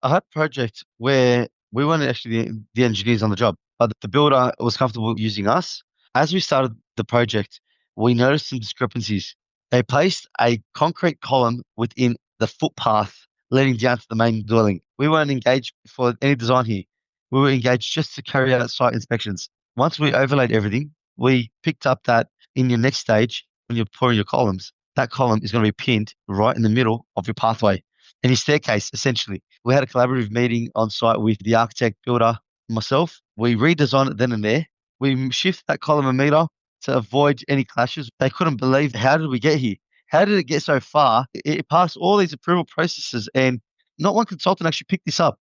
I had a project where we weren't actually the engineers on the job, but the builder was comfortable using us. As we started the project, we noticed some discrepancies. They placed a concrete column within the footpath leading down to the main dwelling. We weren't engaged for any design here. We were engaged just to carry out site inspections. Once we overlaid everything, we picked up that in your next stage, when you're pouring your columns, that column is going to be pinned right in the middle of your pathway and your staircase, essentially. We had a collaborative meeting on site with the architect, builder, myself. We redesigned it then and there. We shift that column a meter to avoid any clashes. They couldn't believe, how did we get here? How did it get so far? It passed all these approval processes, and not one consultant actually picked this up.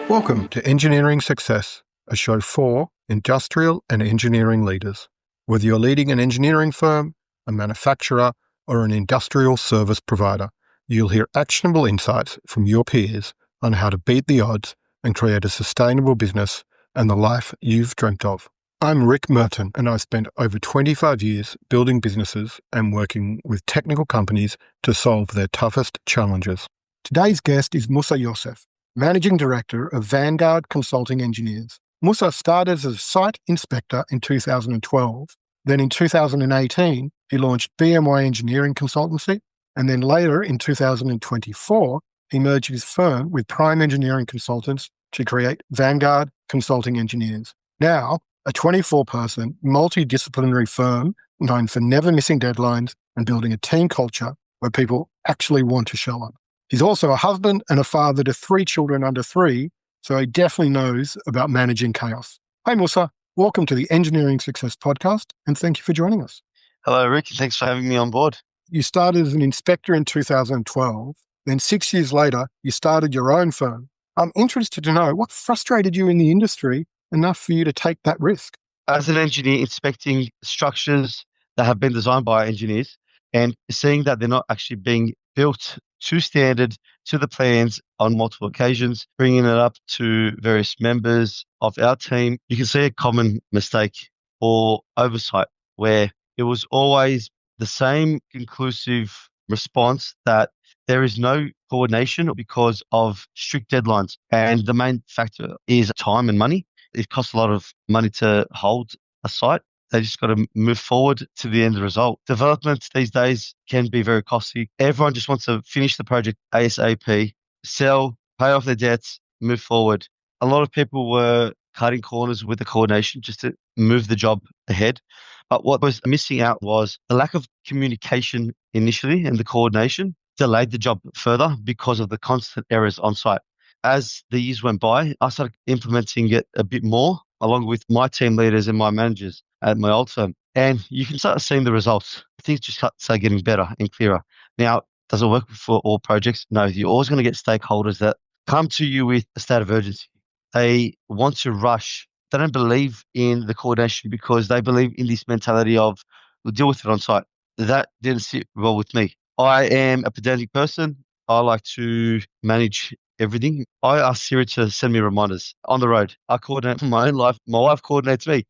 Welcome to Engineering Success, a show for industrial and engineering leaders. Whether you're leading an engineering firm, a manufacturer, or an industrial service provider, you'll hear actionable insights from your peers on how to beat the odds and create a sustainable business and the life you've dreamt of. I'm Rick Merton, and I've spent over 25 years building businesses and working with technical companies to solve their toughest challenges. Today's guest is Moussa Youssef, Managing Director of Vanguard Consulting Engineers. Moussa started as a site inspector in 2012. Then in 2018, he launched BMY Engineering Consultancy. And then later in 2024, he merged his firm with Prime Engineering Consultants to create Vanguard Consulting Engineers. Now, a 24-person, multidisciplinary firm known for never missing deadlines and building a team culture where people actually want to show up. He's also a husband and a father to 3 children under 3, so he definitely knows about managing chaos. Hi, Moussa. Welcome to the Engineering Success Podcast, and thank you for joining us. Hello, Rick. Thanks for having me on board. You started as an inspector in 2012. Then 6 years later, you started your own firm. I'm interested to know what frustrated you in the industry enough for you to take that risk. As an engineer inspecting structures that have been designed by engineers and seeing that they're not actually being built to standard, to the plans on multiple occasions, bringing it up to various members of our team, you can see a common mistake or oversight where it was always the same conclusive response that there is no coordination because of strict deadlines. And the main factor is time and money. It costs a lot of money to hold a site. They just got to move forward to the end result. Development these days can be very costly. Everyone just wants to finish the project ASAP, sell, pay off their debts, move forward. A lot of people were cutting corners with the coordination just to move the job ahead. But what was missing out was the lack of communication initially, and the coordination delayed the job further because of the constant errors on site. As the years went by, I started implementing it a bit more along with my team leaders and my managers at my old firm. And you can start seeing the results. Things just start getting better and clearer. Now, does it work for all projects? No, you're always going to get stakeholders that come to you with a state of urgency. They want to rush. They don't believe in the coordination because they believe in this mentality of, we'll deal with it on site. That didn't sit well with me. I am a pedantic person. I like to manage everything. I ask Siri to send me reminders on the road. I coordinate my own life. My wife coordinates me.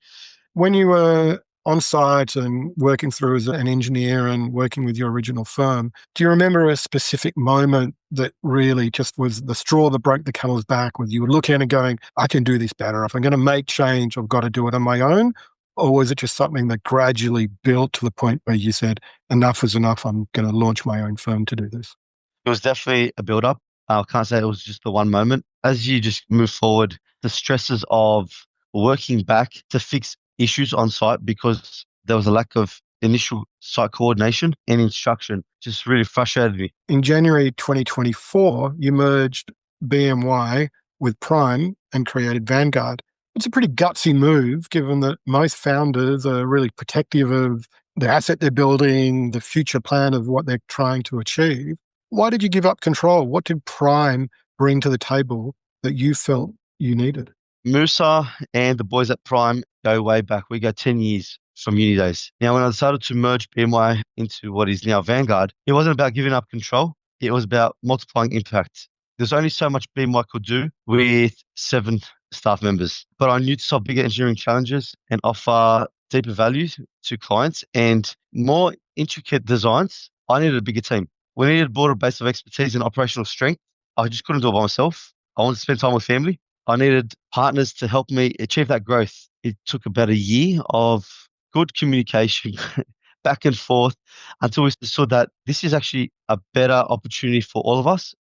When you were on site and working through as an engineer and working with your original firm, do you remember a specific moment that really just was the straw that broke the camel's back, where you were looking at it going, I can do this better. If I'm going to make change, I've got to do it on my own? Or was it just something that gradually built to the point where you said, enough is enough, I'm going to launch my own firm to do this? It was definitely a build-up. I can't say it was just the one moment. As you just move forward, the stresses of working back to fix issues on site because there was a lack of initial site coordination and instruction just really frustrated me. In January 2024, you merged BMY with Prime and created Vanguard. It's a pretty gutsy move, given that most founders are really protective of the asset they're building, the future plan of what they're trying to achieve. Why did you give up control? What did Prime bring to the table that you felt you needed? Moussa and the boys at Prime go way back. We go 10 years from uni days. Now, when I decided to merge BMY into what is now Vanguard, it wasn't about giving up control. It was about multiplying impact. There's only so much BMY could do with 7 staff members. But I knew to solve bigger engineering challenges and offer deeper value to clients and more intricate designs, I needed a bigger team. We needed a broader base of expertise and operational strength. I just couldn't do it by myself. I wanted to spend time with family. I needed partners to help me achieve that growth. It took about a year of good communication back and forth until we saw that this is actually a better opportunity for all of us.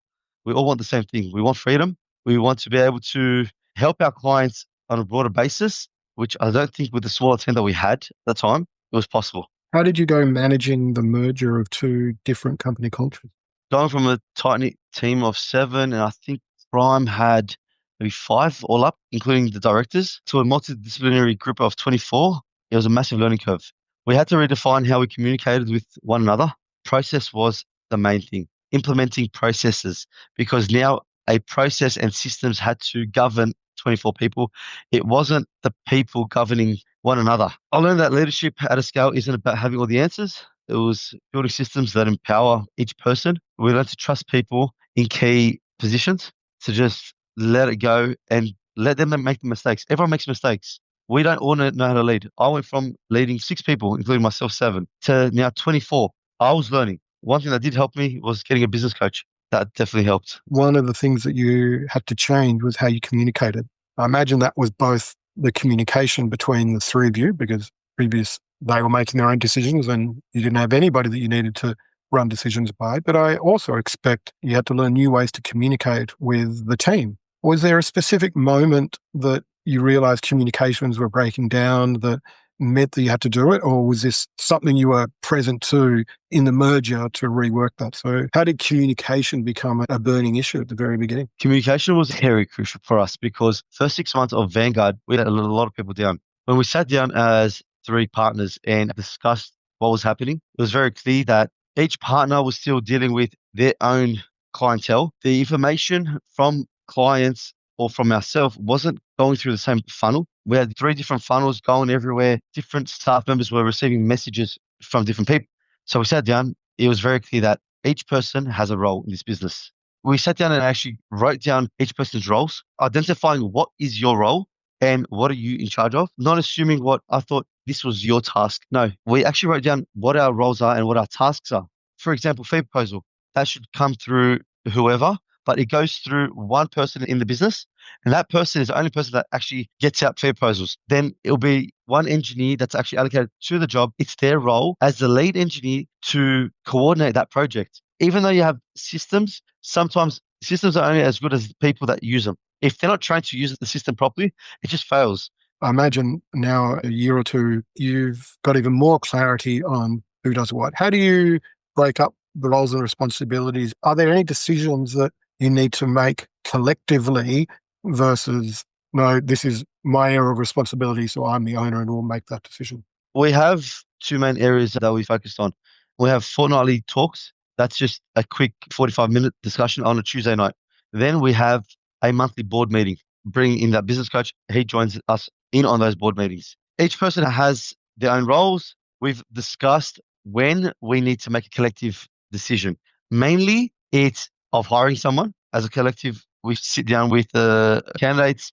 We all want the same thing. We want freedom. We want to be able to help our clients on a broader basis, which I don't think with the smaller team that we had at the time, it was possible. How did you go managing the merger of two different company cultures? Going from a tight-knit team of 7, and I think Prime had maybe 5 all up, including the directors, to a multidisciplinary group of 24, it was a massive learning curve. We had to redefine how we communicated with one another. Process was the main thing. Implementing processes, because now a process and systems had to govern 24 people. It wasn't the people governing one another. I learned that leadership at a scale isn't about having all the answers. It was building systems that empower each person. We learned to trust people in key positions, to just let it go and let them make the mistakes. Everyone makes mistakes. We don't all know how to lead. I went from leading 6 people, including myself 7, to now 24. I was learning. One thing that did help me was getting a business coach. That definitely helped. One of the things that you had to change was how you communicated. I imagine that was both the communication between the 3 of you, because they were making their own decisions and you didn't have anybody that you needed to run decisions by. But I also expect you had to learn new ways to communicate with the team. Was there a specific moment that you realized communications were breaking down that meant that you had to do it? Or was this something you were present to in the merger to rework that? So how did communication become a burning issue at the very beginning? Communication was very crucial for us because first 6 months of Vanguard, we had a lot of people down. When we sat down as 3 partners and discussed what was happening, it was very clear that each partner was still dealing with their own clientele. The information from clients or from ourselves wasn't going through the same funnel. We had 3 different funnels going everywhere. Different staff members were receiving messages from different people. So we sat down. It was very clear that each person has a role in this business. We sat down and actually wrote down each person's roles, identifying what is your role and what are you in charge of, not assuming what I thought this was your task. No, we actually wrote down what our roles are and what our tasks are. For example, fee proposal, that should come through whoever, but it goes through one person in the business, and that person is the only person that actually gets out fee proposals. Then it'll be one engineer that's actually allocated to the job. It's their role as the lead engineer to coordinate that project. Even though you have systems, sometimes systems are only as good as the people that use them. If they're not trying to use the system properly, it just fails. I imagine now, a year or two, you've got even more clarity on who does what. How do you break up the roles and responsibilities? Are there any decisions that you need to make collectively versus, no, this is my area of responsibility, so I'm the owner and will make that decision? We have 2 main areas that we focused on. We have fortnightly talks. That's just a quick 45-minute discussion on a Tuesday night. Then we have a monthly board meeting. Bring in that business coach. He joins us in on those board meetings. Each person has their own roles. We've discussed when we need to make a collective decision. Mainly, it's of hiring someone as a collective. We sit down with the candidates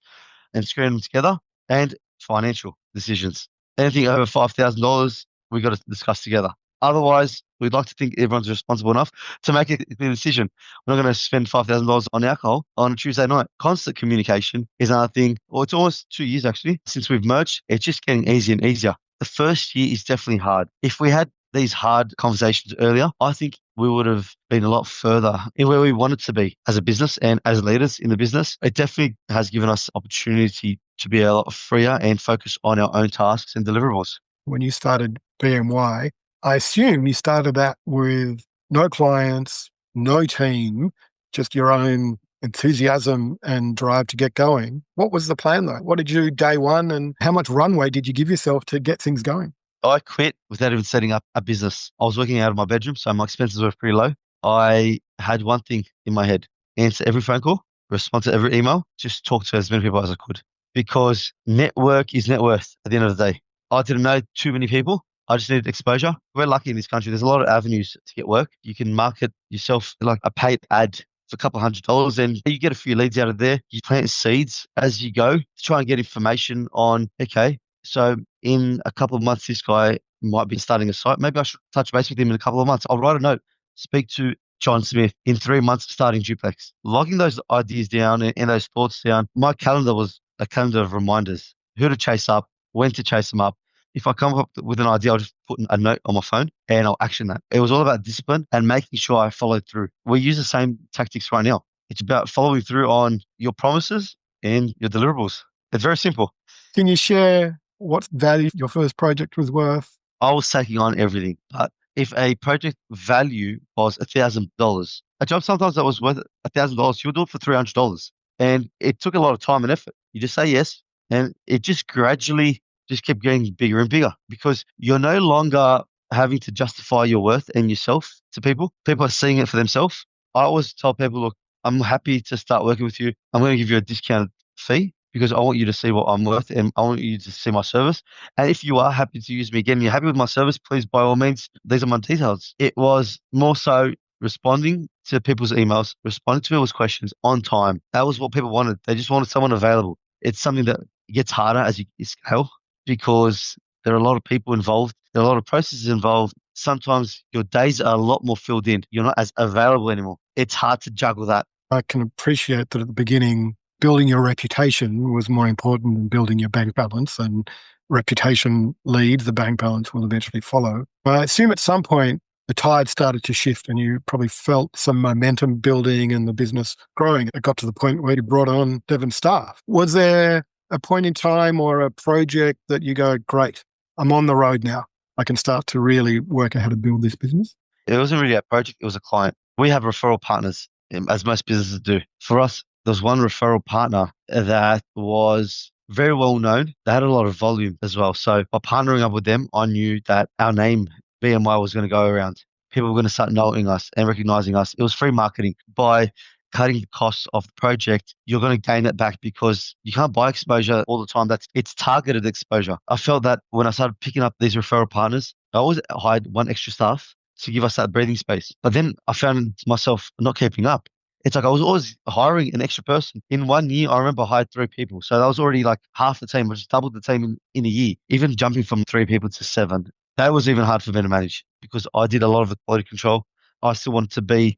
and screen them together, and financial decisions. Anything over $5,000, we got to discuss together. Otherwise, we'd like to think everyone's responsible enough to make a clear decision. We're not going to spend $5,000 on alcohol on a Tuesday night. Constant communication is another thing. Well, it's almost 2 years actually since we've merged. It's just getting easier and easier. The first year is definitely hard. If we had these hard conversations earlier, I think we would have been a lot further in where we wanted to be as a business and as leaders in the business. It definitely has given us opportunity to be a lot freer and focus on our own tasks and deliverables. When you started BMY, I assume you started that with no clients, no team, just your own enthusiasm and drive to get going. What was the plan though? What did you do day one and how much runway did you give yourself to get things going? I quit without even setting up a business. I was working out of my bedroom, so my expenses were pretty low. I had one thing in my head: answer every phone call, respond to every email, just talk to as many people as I could. Because network is net worth at the end of the day. I didn't know too many people. I just needed exposure. We're lucky in this country. There's a lot of avenues to get work. You can market yourself like a paid ad for a couple $100 and you get a few leads out of there. You plant seeds as you go to try and get information on, okay, So in a couple of months, this guy might be starting a site. Maybe I should touch base with him in a couple of months. I'll write a note, speak to John Smith in 3 months, starting Duplex. Logging those ideas down and those thoughts down. My calendar was a calendar of reminders, who to chase up, when to chase them up. If I come up with an idea, I'll just put a note on my phone and I'll action that. It was all about discipline and making sure I followed through. We use the same tactics right now. It's about following through on your promises and your deliverables. It's very simple. Can you share what value your first project was worth? I was taking on everything. But if a project value was $1,000, a job sometimes that was worth $1,000, you'll do it for $300. And it took a lot of time and effort. You just say yes. And it just gradually just kept getting bigger and bigger because you're no longer having to justify your worth and yourself to people. People are seeing it for themselves. I always tell people, look, I'm happy to start working with you. I'm going to give you a discounted fee because I want you to see what I'm worth and I want you to see my service. And if you are happy to use me again, you're happy with my service, please, by all means, these are my details. It was more so responding to people's emails, responding to people's questions on time. That was what people wanted. They just wanted someone available. It's something that gets harder as you scale because there are a lot of people involved. There are a lot of processes involved. Sometimes your days are a lot more filled in. You're not as available anymore. It's hard to juggle that. I can appreciate that at the beginning, building your reputation was more important than building your bank balance, and reputation leads, the bank balance will eventually follow. But I assume at some point the tide started to shift and you probably felt some momentum building and the business growing. It got to the point where you brought on 7 staff. Was there a point in time or a project that you go, great, I'm on the road now. I can start to really work out how to build this business? It wasn't really a project, it was a client. We have referral partners, as most businesses do. For us, there was one referral partner that was very well known. They had a lot of volume as well. So by partnering up with them, I knew that our name, BMY, was going to go around. People were going to start knowing us and recognizing us. It was free marketing. By cutting the costs of the project, you're going to gain it back because you can't buy exposure all the time. It's targeted exposure. I felt that when I started picking up these referral partners, I always hired one extra staff to give us that breathing space. But then I found myself not keeping up. It's like I was always hiring an extra person. In 1 year, I remember I hired 3 people. So that was already like half the team, which doubled the team in a year. Even jumping from 3 people to 7, that was even hard for me to manage because I did a lot of the quality control. I still wanted to be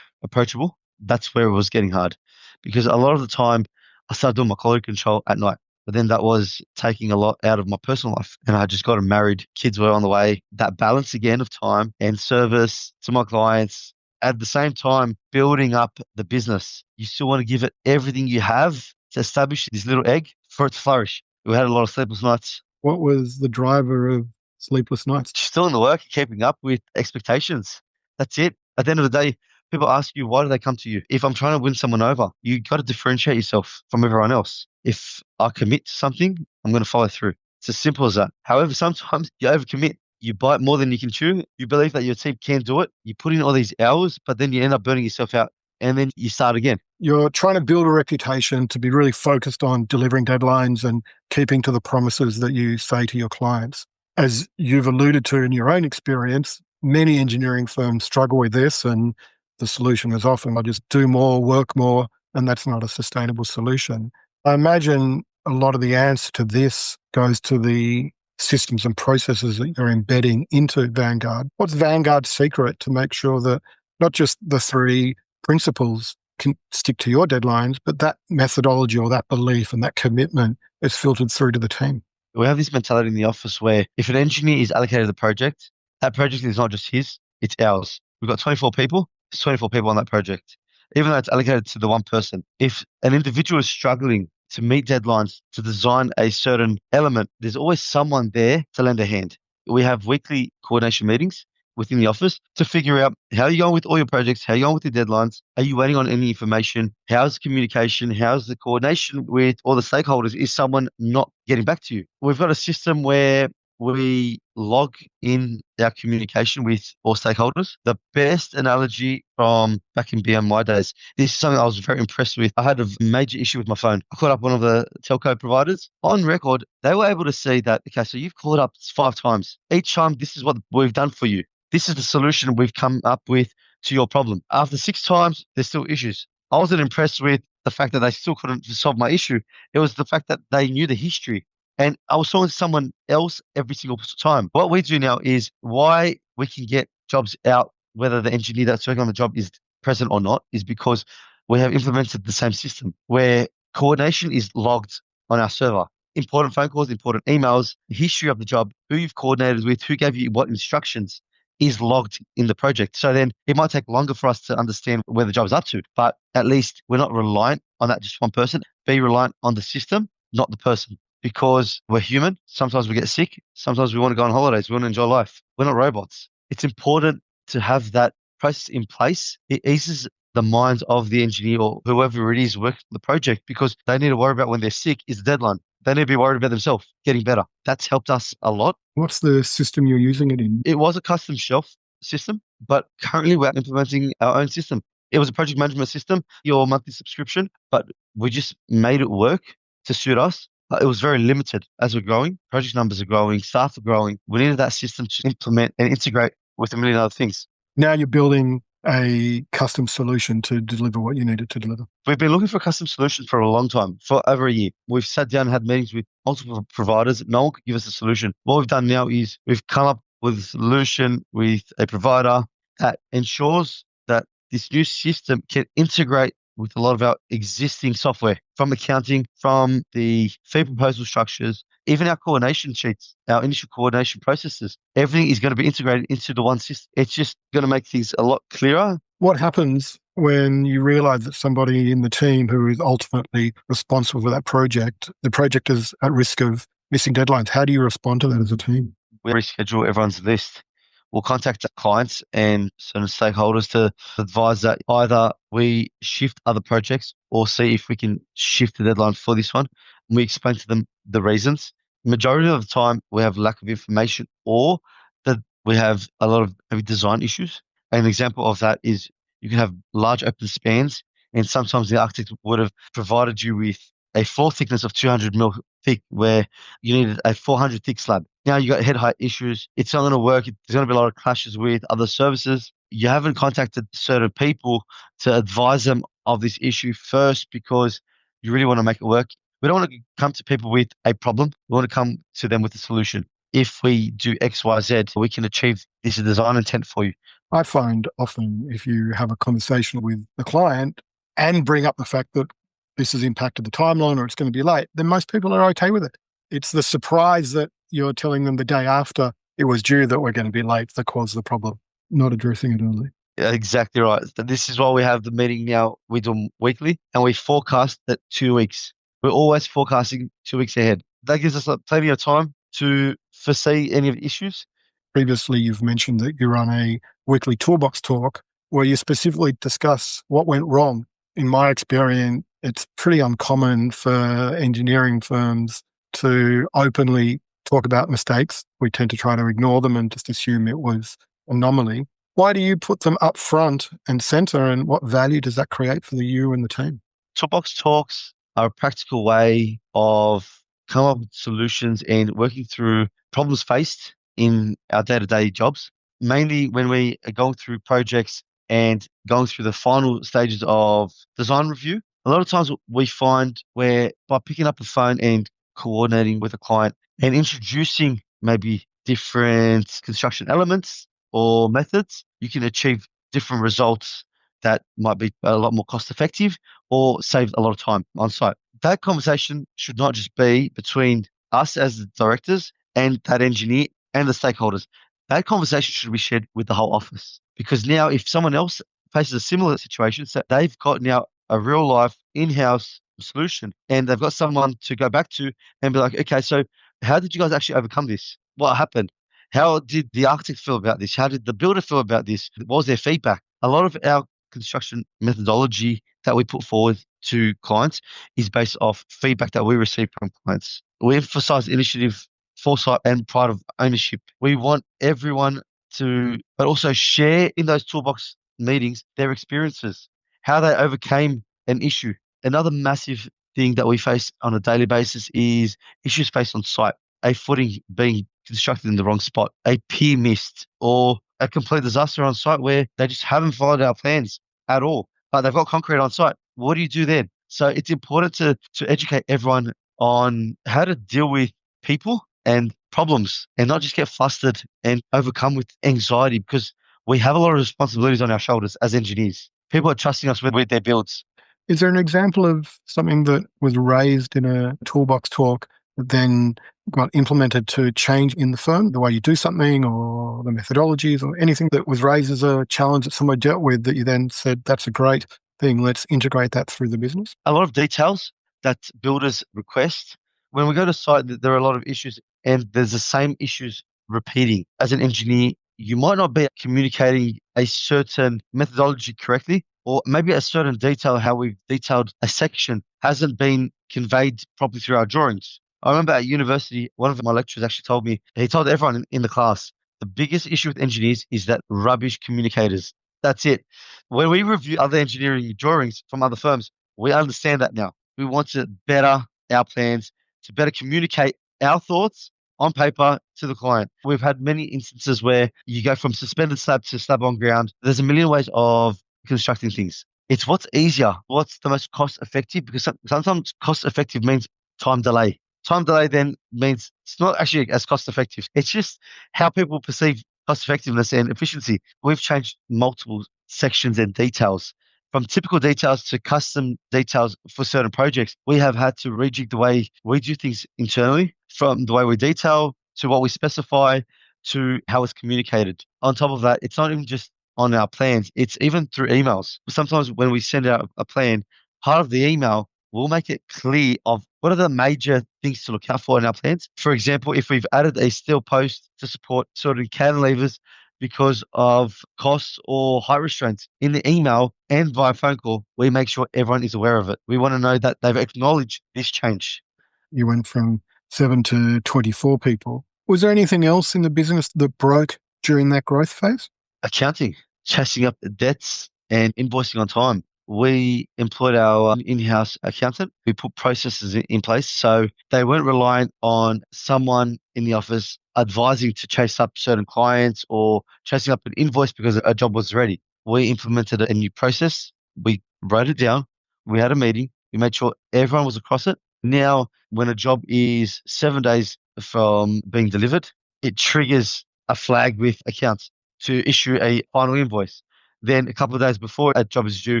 approachable. That's where it was getting hard because a lot of the time I started doing my quality control at night. But then that was taking a lot out of my personal life. And I just got married. Kids were on the way. That balance again of time and service to my clients. At the same time, building up the business. You still want to give it everything you have to establish this little egg for it to flourish. We had a lot of sleepless nights. What was the driver of sleepless nights? Still in the work, keeping up with expectations. That's it. At the end of the day, people ask you, why do they come to you? If I'm trying to win someone over, you got to differentiate yourself from everyone else. If I commit to something, I'm going to follow through. It's as simple as that. However, sometimes you overcommit. You bite more than you can chew. You believe that your team can do it. You put in all these hours, but then you end up burning yourself out and then you start again. You're trying to build a reputation to be really focused on delivering deadlines and keeping to the promises that you say to your clients. As you've alluded to in your own experience, many engineering firms struggle with this, and the solution is often I just do more, work more, and that's not a sustainable solution. I imagine a lot of the answer to this goes to the systems and processes that you're embedding into Vanguard. What's Vanguard's secret to make sure that not just the 3 principles can stick to your deadlines, but that methodology or that belief and that commitment is filtered through to the team? We have this mentality in the office where if an engineer is allocated the project, that project is not just his, it's ours. We've got 24 people, there's 24 people on that project. Even though it's allocated to the one person, if an individual is struggling to meet deadlines, to design a certain element, there's always someone there to lend a hand. We have weekly coordination meetings within the office to figure out how you're going with all your projects, how you're going with your deadlines, are you waiting on any information, how's the communication, how's the coordination with all the stakeholders, is someone not getting back to you? We've got a system where we log in our communication with all stakeholders. The best analogy from back in BMY days, this is something I was very impressed with. I had a major issue with my phone. I called up one of the telco providers. On record, they were able to see that, okay, so you've called up 5 times. Each time, this is what we've done for you. This is the solution we've come up with to your problem. After 6 times, there's still issues. I wasn't impressed with the fact that they still couldn't solve my issue. It was the fact that they knew the history And I was talking to someone else every single time. What we do now is why we can get jobs out, whether the engineer that's working on the job is present or not, is because we have implemented the same system where coordination is logged on our server. Important phone calls, important emails, the history of the job, who you've coordinated with, who gave you what instructions is logged in the project. So then it might take longer for us to understand where the job's up to, but at least we're not reliant on that just one person. Be reliant on the system, not the person, because we're human. Sometimes we get sick. Sometimes we want to go on holidays. We want to enjoy life. We're not robots. It's important to have that process in place. It eases the minds of the engineer or whoever it is working the project, because they need to worry about when they're sick is the deadline. They need to be worried about themselves getting better. That's helped us a lot. What's the system you're using it in? It was a custom shelf system, but currently we're implementing our own system. It was a project management system, your monthly subscription, but we just made it work to suit us. It was very limited as we're growing. Project numbers are growing, staff are growing. We needed that system to implement and integrate with a million other things. Now you're building a custom solution to deliver what you needed to deliver. We've been looking for a custom solution for a long time, for over a year. We've sat down and had meetings with multiple providers. No one could give us a solution. What we've done now is we've come up with a solution with a provider that ensures that this new system can integrate with a lot of our existing software, from accounting, from the fee proposal structures, even our coordination sheets, our initial coordination processes. Everything is going to be integrated into the one system. It's just going to make things a lot clearer. What happens when you realize that somebody in the team who is ultimately responsible for that project, the project is at risk of missing deadlines? How do you respond to that as a team? We reschedule everyone's list. We'll contact the clients and certain stakeholders to advise that either we shift other projects or see if we can shift the deadline for this one. And we explain to them the reasons. Majority of the time, we have lack of information or that we have a lot of maybe design issues. An example of that is you can have large open spans, and sometimes the architect would have provided you with a floor thickness of 200 mil thick where you needed a 400 thick slab. Now you got head height issues. It's not going to work. There's going to be a lot of clashes with other services. You haven't contacted certain people to advise them of this issue first because you really want to make it work. We don't want to come to people with a problem. We want to come to them with a solution. If we do X, Y, Z, we can achieve this design intent for you. I find often if you have a conversation with the client and bring up the fact that this has impacted the timeline or it's going to be late, then most people are okay with it. It's the surprise that you're telling them the day after it was due that we're going to be late that caused the problem, not addressing it early. Yeah, exactly right. This is why we have the meeting now. We do them weekly and we forecast that 2 weeks. We're always forecasting 2 weeks ahead. That gives us plenty of time to foresee any of the issues. Previously, you've mentioned that you run a weekly Toolbox talk where you specifically discuss what went wrong. In my experience, it's pretty uncommon for engineering firms to openly talk about mistakes. We tend to try to ignore them and just assume it was an anomaly. Why do you put them up front and center, and what value does that create for you and the team? Toolbox talks are a practical way of coming up with solutions and working through problems faced in our day-to-day jobs, mainly when we are going through projects and going through the final stages of design review. A lot of times we find where by picking up the phone and coordinating with a client and introducing maybe different construction elements or methods, you can achieve different results that might be a lot more cost effective or save a lot of time on site. That conversation should not just be between us as the directors and that engineer and the stakeholders. That conversation should be shared with the whole office, because now if someone else faces a similar situation, so they've got now a real life in-house solution and they've got someone to go back to and be like, okay, so how did you guys actually overcome this? What happened? How did the architect feel about this? How did the builder feel about this? What was their feedback? A lot of our construction methodology that we put forward to clients is based off feedback that we receive from clients. We emphasize initiative, foresight, and pride of ownership. We want everyone to, but also share in those toolbox meetings their experiences, how they overcame an issue. Another massive thing that we face on a daily basis is issues faced on site. A footing being constructed in the wrong spot, a pier missed, or a complete disaster on site where they just haven't followed our plans at all, but they've got concrete on site. What do you do then? So it's important to educate everyone on how to deal with people and problems and not just get flustered and overcome with anxiety, because we have a lot of responsibilities on our shoulders as engineers. People are trusting us with their builds. Is there an example of something that was raised in a Toolbox talk that then got implemented to change in the firm, the way you do something or the methodologies or anything that was raised as a challenge that someone dealt with that you then said, that's a great thing, let's integrate that through the business? A lot of details that builders request. When we go to site, there are a lot of issues and there's the same issues repeating. As an engineer, you might not be communicating a certain methodology correctly, or maybe a certain detail, how we've detailed a section, hasn't been conveyed properly through our drawings. I remember at university, one of my lecturers actually told me, he told everyone in the class, the biggest issue with engineers is that rubbish communicators. That's it. When we review other engineering drawings from other firms, we understand that now. We want to better our plans, to better communicate our thoughts on paper to the client. We've had many instances where you go from suspended slab to slab on ground. There's a million ways of constructing things. It's what's easier, what's the most cost effective, because sometimes cost effective means time delay. Time delay then means it's not actually as cost effective. It's just how people perceive cost effectiveness and efficiency. We've changed multiple sections and details, from typical details to custom details for certain projects. We have had to rejig the way we do things internally, from the way we detail to what we specify to how it's communicated. On top of that, it's not even just on our plans, it's even through emails. Sometimes when we send out a plan, part of the email will make it clear of what are the major things to look out for in our plans. For example, if we've added a steel post to support certain cantilevers because of costs or height restraints, in the email and via phone call, we make sure everyone is aware of it. We want to know that they've acknowledged this change. You went from 7 to 24 people. Was there anything else in the business that broke during that growth phase? Accounting, chasing up debts and invoicing on time. We employed our in-house accountant. We put processes in place so they weren't reliant on someone in the office advising to chase up certain clients or chasing up an invoice because a job was ready. We implemented a new process. We wrote it down. We had a meeting. We made sure everyone was across it. Now, when a job is 7 days from being delivered, it triggers a flag with accounts to issue a final invoice. Then a couple of days before a job is due,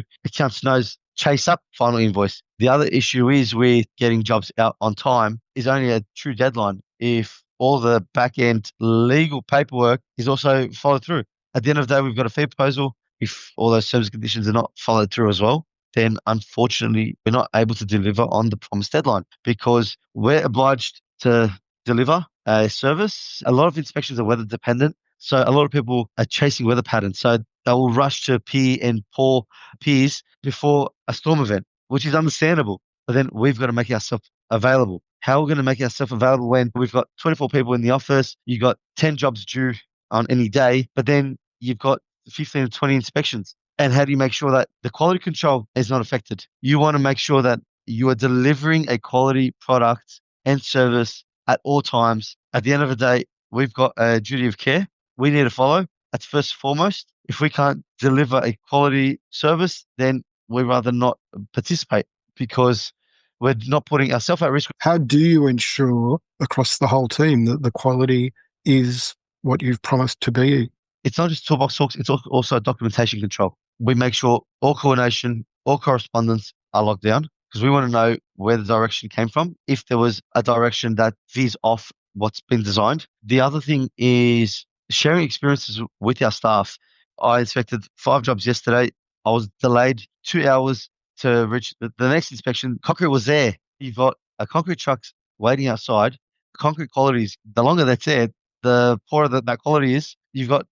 accounts knows chase up final invoice. The other issue is with getting jobs out on time is only a true deadline if all the back end legal paperwork is also followed through. At the end of the day, we've got a fee proposal. If all those terms and conditions are not followed through as well, then unfortunately we're not able to deliver on the promised deadline because we're obliged to deliver a service. A lot of inspections are weather dependent. So a lot of people are chasing weather patterns. So they will rush to peer and pour piers before a storm event, which is understandable. But then we've got to make ourselves available. How are we going to make ourselves available when we've got 24 people in the office, you've got 10 jobs due on any day, but then you've got 15 to 20 inspections? And how do you make sure that the quality control is not affected? You want to make sure that you are delivering a quality product and service at all times. At the end of the day, we've got a duty of care we need to follow. That's first and foremost. If we can't deliver a quality service, then we'd rather not participate because we're not putting ourselves at risk. How do you ensure across the whole team that the quality is what you've promised to be? It's not just toolbox talks, it's also documentation control. We make sure all coordination, all correspondence are locked down because we want to know where the direction came from, if there was a direction that veers off what's been designed. The other thing is sharing experiences with our staff. I inspected 5 jobs yesterday. I was delayed 2 hours to reach the next inspection. Concrete was there. You've got a concrete truck waiting outside. Concrete qualities, the longer that's there, the poorer that quality is. You've got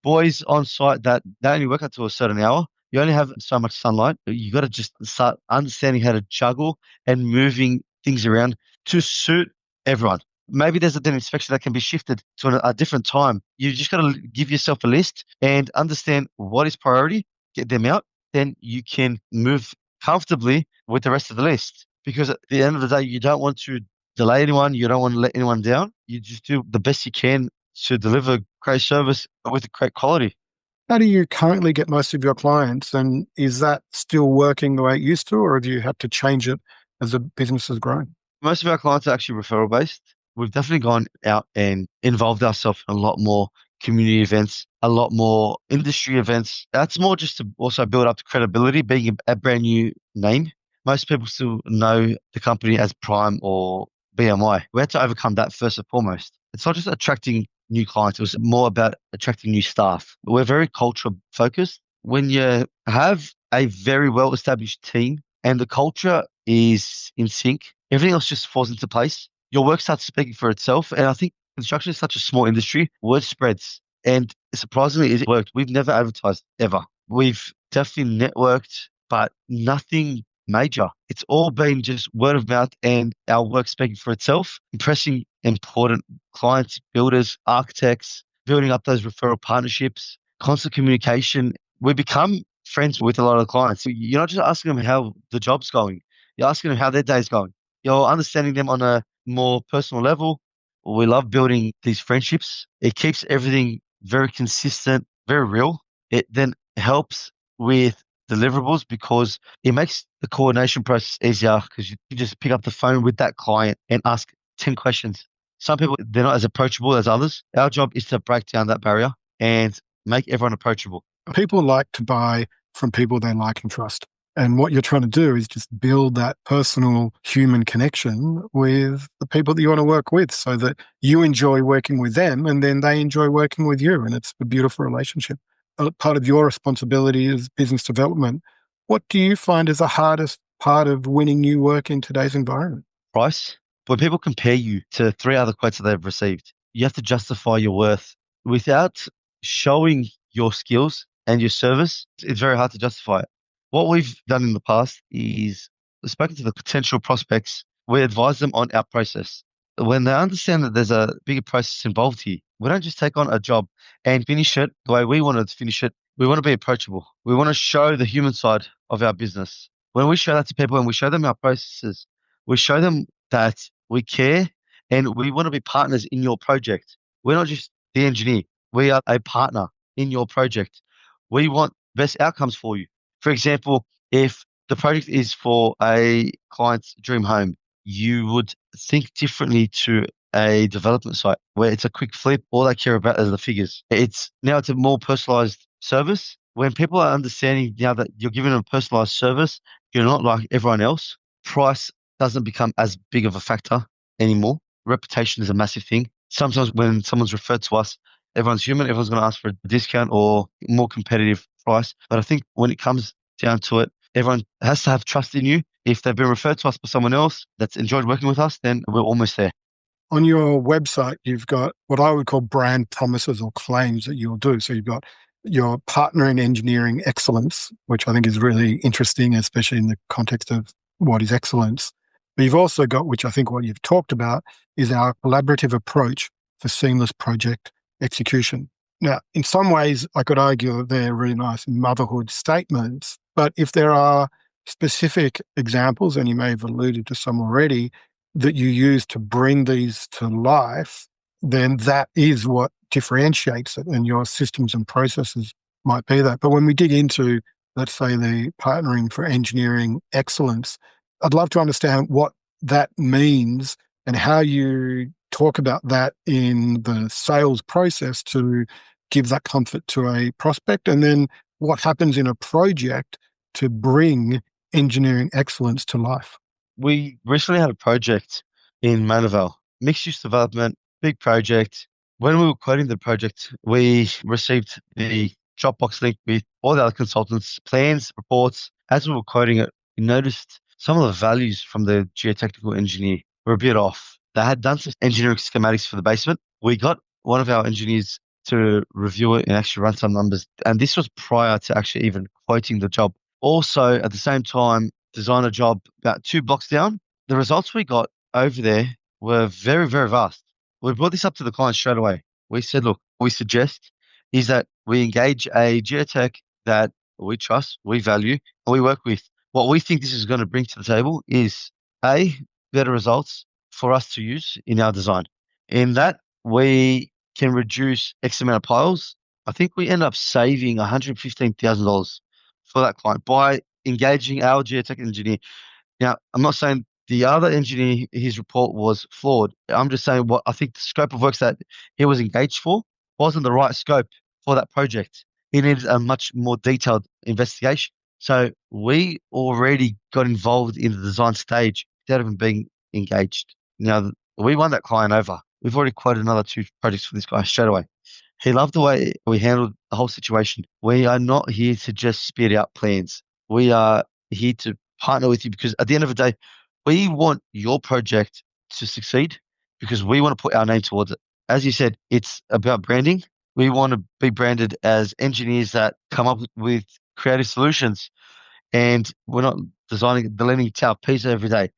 boys on site that they only work up to a certain hour. You only have so much sunlight. You got to just start understanding how to juggle and moving things around to suit everyone. Maybe there's an inspection that can be shifted to a different time. You just got to give yourself a list and understand what is priority, get them out. Then you can move comfortably with the rest of the list. Because at the end of the day, you don't want to delay anyone. You don't want to let anyone down. You just do the best you can to deliver great service with great quality. How do you currently get most of your clients? And is that still working the way it used to, or have you had to change it as the business has grown? Most of our clients are actually referral based. we've definitely gone out and involved ourselves in a lot more community events, a lot more industry events. That's more just to also build up the credibility, being a brand new name. Most people still know the company as Prime or BMY. We had to overcome that first and foremost. It's not just attracting new clients, it was more about attracting new staff. We're very culture focused. When you have a very well established team and the culture is in sync, everything else just falls into place. Your work starts speaking for itself. And I think construction is such a small industry, word spreads. And surprisingly, it worked. We've never advertised ever. We've definitely networked, but nothing major. It's all been just word of mouth and our work speaking for itself, impressing important clients, builders, architects, building up those referral partnerships, constant communication. We become friends with a lot of clients. You're not just asking them how the job's going, you're asking them how their day's going. You're understanding them on a more personal level. We love building these friendships. It keeps everything very consistent, very real. It then helps with deliverables because it makes the coordination process easier because you can just pick up the phone with that client and ask 10 questions. Some people, they're not as approachable as others. Our job is to break down that barrier and make everyone approachable. People like to buy from people they like and trust. And what you're trying to do is just build that personal human connection with the people that you want to work with so that you enjoy working with them and then they enjoy working with you. And it's a beautiful relationship. Part of your responsibility is business development. What do you find is the hardest part of winning new work in today's environment? Price. When people compare you to three other quotes that they've received, you have to justify your worth. Without showing your skills and your service, it's very hard to justify it. What we've done in the past is spoken to the potential prospects. We advise them on our process. When they understand that there's a bigger process involved here, we don't just take on a job and finish it the way we wanted to finish it. We want to be approachable. We want to show the human side of our business. When we show that to people and we show them our processes, we show them that we care and we want to be partners in your project. We're not just the engineer. We are a partner in your project. We want best outcomes for you. For example, if the project is for a client's dream home, you would think differently to a development site where it's a quick flip. All they care about is the figures. It's a more personalized service. When people are understanding now that you're giving them a personalized service, you're not like everyone else. Price doesn't become as big of a factor anymore. Reputation is a massive thing. Sometimes when someone's referred to us, everyone's human, everyone's going to ask for a discount or more competitive price. But I think when it comes down to it, everyone has to have trust in you. If they've been referred to us by someone else that's enjoyed working with us, then we're almost there. On your website, you've got what I would call brand promises or claims that you'll do. So you've got your partner in engineering excellence, which I think is really interesting, especially in the context of what is excellence. But you've also got, which I think what you've talked about, is our collaborative approach for seamless project execution. Now, in some ways, I could argue that they're really nice motherhood statements, but if there are specific examples, and you may have alluded to some already, that you use to bring these to life, then that is what differentiates it, and your systems and processes might be that. But when we dig into, let's say, the partnering for engineering excellence, I'd love to understand what that means and how you talk about that in the sales process to give that comfort to a prospect, and then what happens in a project to bring engineering excellence to life. We recently had a project in Manavale, mixed use development, big project. When we were quoting the project, we received the Dropbox link with all the other consultants' plans, reports. As we were quoting it, we noticed some of the values from the geotechnical engineer were a bit off. They had done some engineering schematics for the basement. We got one of our engineers to review it and actually run some numbers. And this was prior to actually even quoting the job. Also, at the same time, design a job about 2 blocks down. The results we got over there were very, very vast. We brought this up to the client straight away. We said, look, we suggest is that we engage a geotech that we trust, we value, and we work with. What we think this is going to bring to the table is better results for us to use in our design. In that, we can reduce X amount of piles. I think we end up saving $115,000 for that client by engaging our geotech engineer. Now, I'm not saying The other engineer, his report was flawed. I'm just saying what I think the scope of works that he was engaged for wasn't the right scope for that project. He needed a much more detailed investigation. So we already got involved in the design stage without even being engaged. Now, we won that client over. We've already quoted another 2 projects for this guy straight away. He loved the way we handled the whole situation. We are not here to just spit out plans. We are here to partner with you because at the end of the day, we want your project to succeed because we want to put our name towards it. As you said, it's about branding. We want to be branded as engineers that come up with creative solutions, and we're not designing the leaning tower pizza every day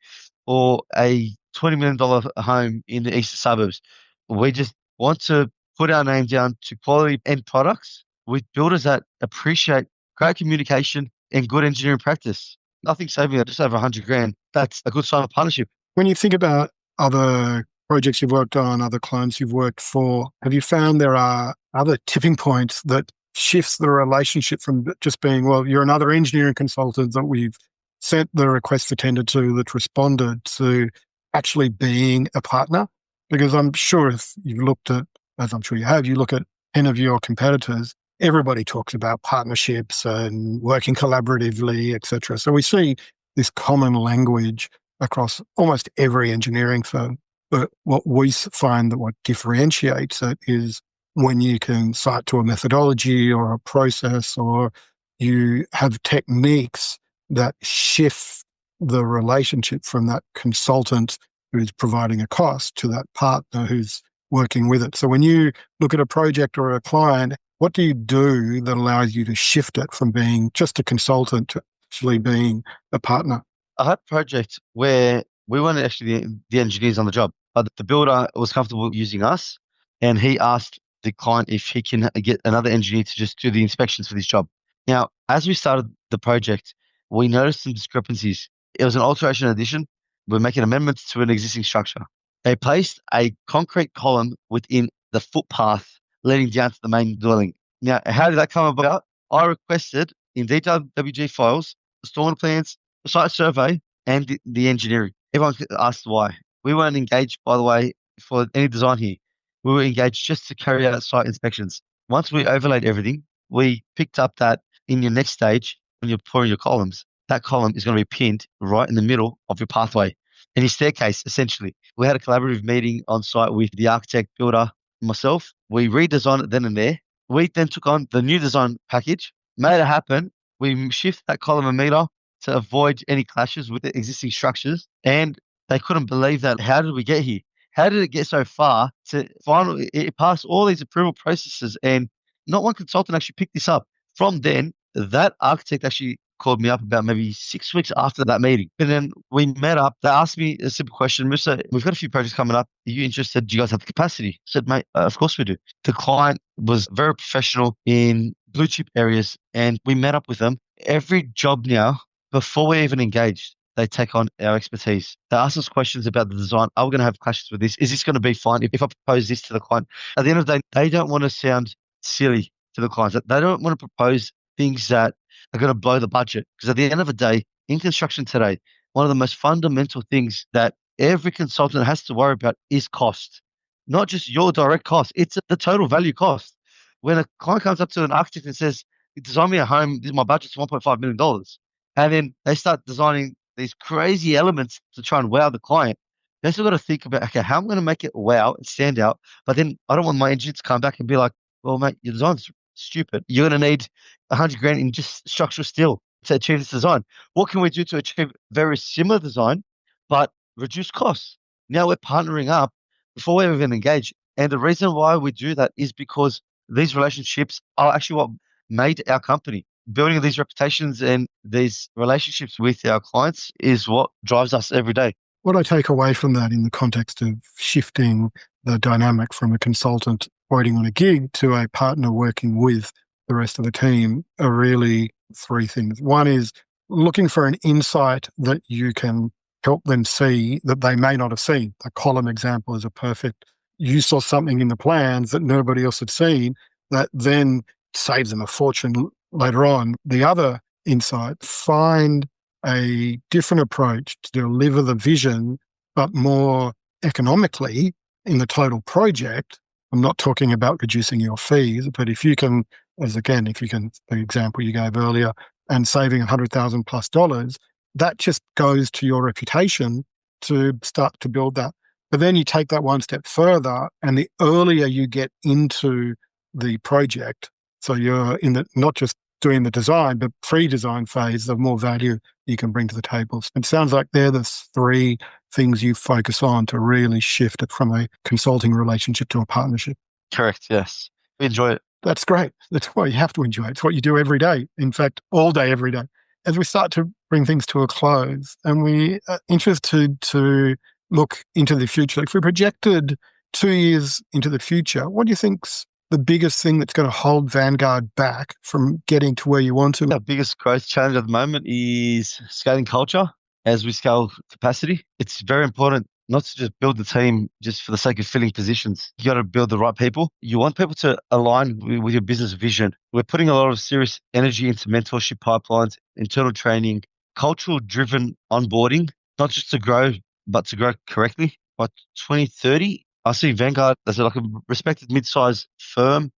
or a $20 million home in the eastern suburbs. We just want to put our name down to quality end products with builders that appreciate great communication and good engineering practice. Nothing saving just over 100 grand. That's a good sign of partnership. When you think about other projects you've worked on, other clients you've worked for, have you found there are other tipping points that shifts the relationship from just being, well, you're another engineering consultant that we've sent the request for tender to that responded to actually being a partner? Because I'm sure if you've looked at, as I'm sure you have, you look at 10 of your competitors, everybody talks about partnerships and working collaboratively, etc. So we see this common language across almost every engineering firm. But what we find that what differentiates it is when you can cite to a methodology or a process, or you have techniques that shift the relationship from that consultant who's providing a cost to that partner who's working with it. So when you look at a project or a client, what do you do that allows you to shift it from being just a consultant to actually being a partner? I had a project where we weren't actually the engineers on the job, but the builder was comfortable using us, and he asked the client if he can get another engineer to just do the inspections for this job. Now, as we started the project, we noticed some discrepancies. It was an alteration addition. We're making amendments to an existing structure. They placed a concrete column within the footpath leading down to the main dwelling. Now, how did that come about? I requested in detailed WG files, the stormwater plans, the site survey, and the engineering. Everyone asked why. We weren't engaged, by the way, for any design here. We were engaged just to carry out site inspections. Once we overlaid everything, we picked up that in your next stage, when you're pouring your columns, that column is going to be pinned right in the middle of your pathway and your staircase, essentially. We had a collaborative meeting on site with the architect, builder, myself. We redesigned it then and there. We then took on the new design package, made it happen. We shift that column a meter to avoid any clashes with the existing structures. And they couldn't believe that. How did we get here? How did it get so far to finally, it passed all these approval processes, and not one consultant actually picked this up. From then, that architect actually called me up about maybe 6 weeks after that meeting. And then we met up. They asked me a simple question: Moussa, we've got a few projects coming up. Are you interested? Do you guys have the capacity? I said, mate, of course we do. The client was very professional in blue chip areas, and we met up with them. Every job now, before we even engaged, they take on our expertise. They ask us questions about the design. Are we going to have clashes with this? Is this going to be fine if I propose this to the client? At the end of the day, they don't want to sound silly to the clients. They don't want to propose things that are going to blow the budget. Because at the end of the day, in construction today, one of the most fundamental things that every consultant has to worry about is cost. Not just your direct cost, it's the total value cost. When a client comes up to an architect and says, design me a home, my budget's $1.5 million. And then they start designing these crazy elements to try and wow the client. They still got to think about, okay, how I'm going to make it wow and stand out. But then I don't want my engineer to come back and be like, well, mate, your design's stupid. You're going to need 100 grand in just structural steel to achieve this design. What can we do to achieve very similar design, but reduce costs? Now we're partnering up before we even engage. And the reason why we do that is because these relationships are actually what made our company. Building these reputations and these relationships with our clients is what drives us every day. What I take away from that in the context of shifting the dynamic from a consultant quoting on a gig to a partner working with the rest of the team are really 3 things. One is looking for an insight that you can help them see that they may not have seen. The column example is a perfect. You saw something in the plans that nobody else had seen that then saves them a fortune later on. The other insight, find a different approach to deliver the vision, but more economically in the total project. I'm not talking about reducing your fees, but if you can, the example you gave earlier, and saving $100,000 plus, that just goes to your reputation to start to build that. But then you take that one step further, and the earlier you get into the project, so you're in the not just doing the design, but pre-design phase, the more value you can bring to the table. It sounds like they're the three things you focus on to really shift it from a consulting relationship to a partnership. Correct, yes. We enjoy it. That's great. That's what you have to enjoy. It's what you do every day. In fact, all day, every day. As we start to bring things to a close, and we are interested to look into the future, if we projected 2 years into the future, what do you think's the biggest thing that's going to hold Vanguard back from getting to where you want to? Our biggest growth challenge at the moment is scaling culture. As we scale capacity, it's very important not to just build the team just for the sake of filling positions. You got to build the right people. You want people to align with your business vision. We're putting a lot of serious energy into mentorship pipelines, internal training, cultural driven onboarding, not just to grow, but to grow correctly. By 2030, I see Vanguard as like a respected mid-sized firm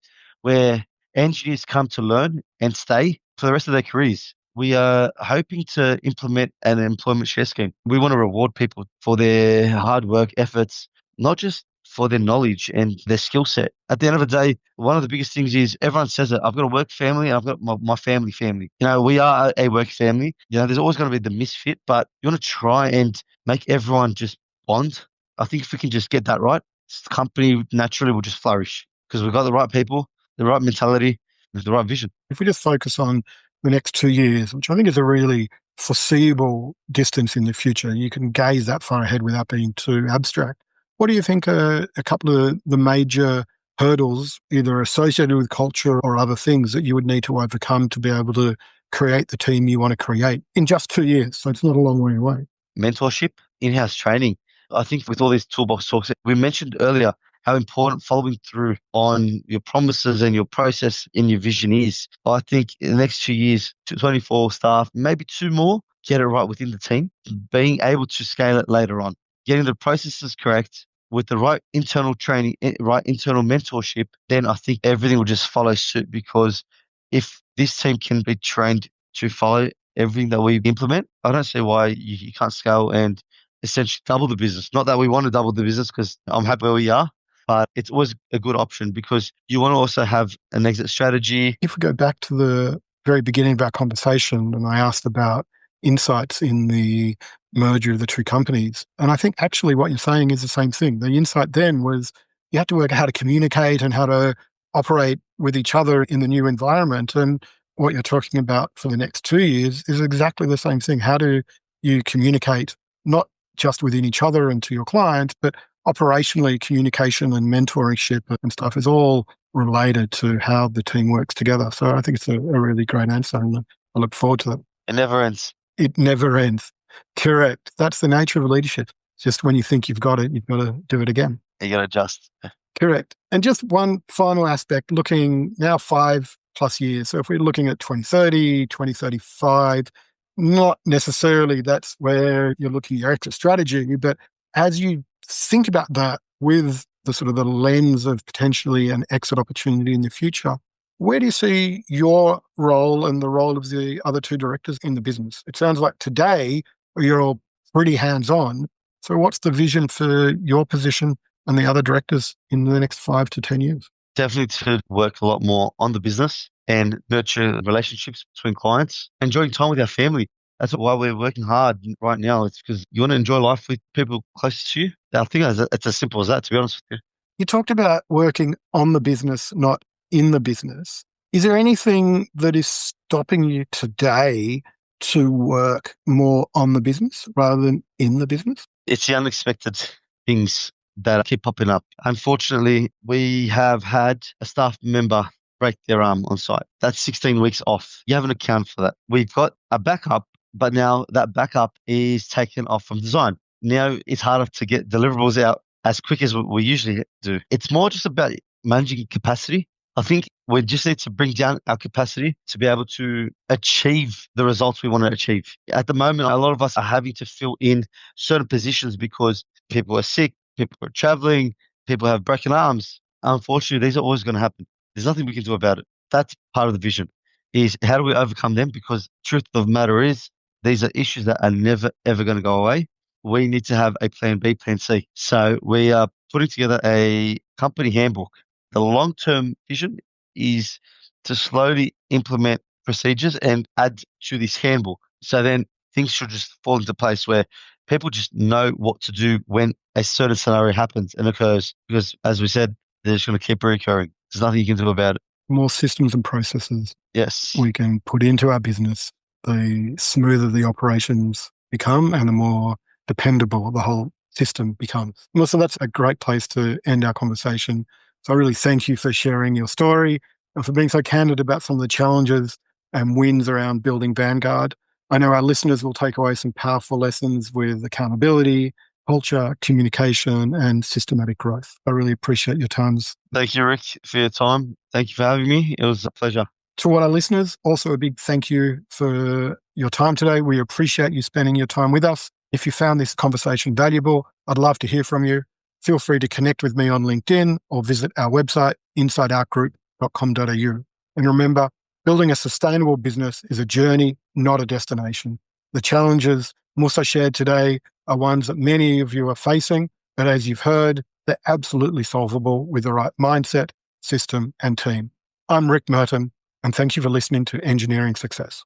where engineers come to learn and stay for the rest of their careers. We are hoping to implement an employment share scheme. We want to reward people for their hard work, efforts, not just for their knowledge and their skill set. At the end of the day, one of the biggest things is everyone says it. I've got a work family. I've got my family. We are a work family. There's always going to be the misfit, but you want to try and make everyone just bond. I think if we can just get that right, the company naturally will just flourish because we've got the right people, the right mentality, and the right vision. If we just focus on the next 2 years, which I think is a really foreseeable distance in the future, you can gaze that far ahead without being too abstract. What do you think are a couple of the major hurdles, either associated with culture or other things, that you would need to overcome to be able to create the team you want to create in just 2 years? So it's not a long way away. Mentorship, in-house training. I think with all these toolbox talks, we mentioned earlier how important following through on your promises and your process in your vision is. I think in the next 2 years, 24 staff, maybe 2 more, get it right within the team, being able to scale it later on, getting the processes correct with the right internal training, right internal mentorship, then I think everything will just follow suit, because if this team can be trained to follow everything that we implement, I don't see why you can't scale and essentially double the business. Not that we want to double the business, because I'm happy where we are, but it's always a good option because you want to also have an exit strategy. If we go back to the very beginning of our conversation, and I asked about insights in the merger of the two companies, and I think actually what you're saying is the same thing. The insight then was you had to work out how to communicate and how to operate with each other in the new environment. And what you're talking about for the next 2 years is exactly the same thing. How do you communicate not just within each other and to your clients, but operationally, communication and mentorship and stuff is all related to how the team works together. So I think it's a really great answer, and I look forward to that. It never ends. It never ends. Correct. That's the nature of leadership. Just when you think you've got it, you've got to do it again. You got to adjust. Correct. And just one final aspect, looking now 5+ years. So if we're looking at 2030, 2035, not necessarily that's where you're looking at your exit strategy, but as you think about that with the sort of the lens of potentially an exit opportunity in the future, where do you see your role and the role of the other two directors in the business? It sounds like today you're all pretty hands-on. So what's the vision for your position and the other directors in the next 5 to 10 years? Definitely to work a lot more on the business and nurture relationships between clients, enjoying time with our family. That's why we're working hard right now. It's because you want to enjoy life with people closest to you. I think it's as simple as that, to be honest with you. You talked about working on the business, not in the business. Is there anything that is stopping you today to work more on the business rather than in the business? It's the unexpected things that keep popping up. Unfortunately, we have had a staff member break their arm on site. That's 16 weeks off. You haven't accounted for that. We've got a backup, but now that backup is taken off from design. Now it's harder to get deliverables out as quick as we usually do. It's more just about managing capacity. I think we just need to bring down our capacity to be able to achieve the results we want to achieve. At the moment, a lot of us are having to fill in certain positions because people are sick, people are traveling, people have broken arms. Unfortunately, these are always going to happen. There's nothing we can do about it. That's part of the vision is how do we overcome them? Because truth of the matter is these are issues that are never, ever going to go away. We need to have a plan B, plan C. So we are putting together a company handbook. The long-term vision is to slowly implement procedures and add to this handbook. So then things should just fall into place where people just know what to do when a certain scenario happens and occurs. Because as we said, they're just going to keep recurring. There's nothing you can do about it. More systems and processes Yes. we can put into our business, the smoother the operations become and the more dependable the whole system becomes. Well, so that's a great place to end our conversation. So I really thank you for sharing your story and for being so candid about some of the challenges and wins around building Vanguard. I know our listeners will take away some powerful lessons with accountability, culture, communication, and systematic growth. I really appreciate your times. Thank you, Rick, for your time. Thank you for having me. It was a pleasure. To all our listeners, also a big thank you for your time today. We appreciate you spending your time with us. If you found this conversation valuable, I'd love to hear from you. Feel free to connect with me on LinkedIn or visit our website, insideoutgroup.com.au. And remember, building a sustainable business is a journey, not a destination. The challenges Moussa shared today are ones that many of you are facing, but as you've heard, they're absolutely solvable with the right mindset, system, and team. I'm Rick Merton, and thank you for listening to Engineering Success.